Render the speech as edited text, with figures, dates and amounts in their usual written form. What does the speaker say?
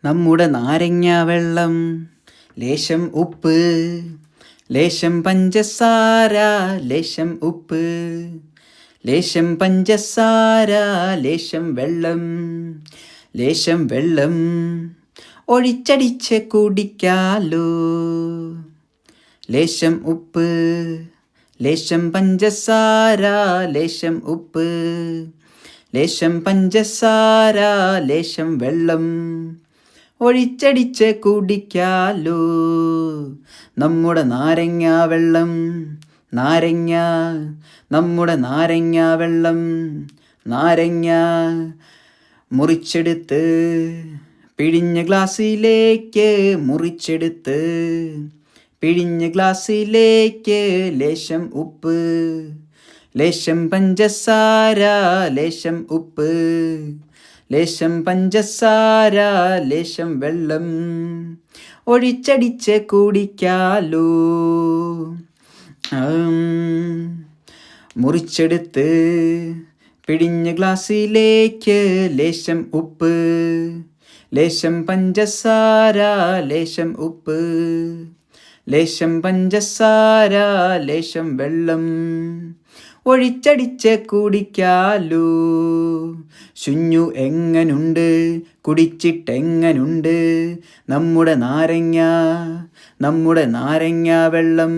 നമ്മുടെ നാരങ്ങ വെള്ളം, ലേശം ഉപ്പ്, ലേശം പഞ്ചസാര, ലേശം ഉപ്പ്, ലേശം പഞ്ചസാര, ലേശം വെള്ളം, ലേശം വെള്ളം ഒഴിച്ചടിച്ച് കുടിക്കാലോ. ലേശം ഉപ്പ്, ലേശം പഞ്ചസാര, ലേശം ഉപ്പ്, ലേശം പഞ്ചസാര, ലേശം വെള്ളം ഒഴിച്ചടിച്ച് കുടിക്കാലോ. നമ്മുടെ നാരങ്ങ വെള്ളം, നാരങ്ങ, നമ്മുടെ നാരങ്ങ വെള്ളം, നാരങ്ങ മുറിച്ചെടുത്ത് പിഴിഞ്ഞ ഗ്ലാസ്സിലേക്ക്, മുറിച്ചെടുത്ത് പിഴിഞ്ഞ ഗ്ലാസ്സിലേക്ക്, ലേശം ഉപ്പ്, ലേശം പഞ്ചസാര, ലേശം ഉപ്പ്, ലേശം പഞ്ചസാര, ലേശം വെള്ളം ഒഴിച്ചടിച്ച് കുടിക്കാലോ. മുറിച്ചെടുത്ത് പിഴിഞ്ഞ ഗ്ലാസ്സിലേക്ക്, ലേശം ഉപ്പ്, ലേശം പഞ്ചസാര, ലേശം ഉപ്പ്, ലേശം പഞ്ചസാര, ലേശം വെള്ളം ഒഴിച്ചടിച്ച് കുടിക്കാലോ. ശുഞ്ഞു എങ്ങനുണ്ട്, കുടിച്ചിട്ടെങ്ങനുണ്ട് നമ്മുടെ നാരങ്ങ, നമ്മുടെ നാരങ്ങ വെള്ളം?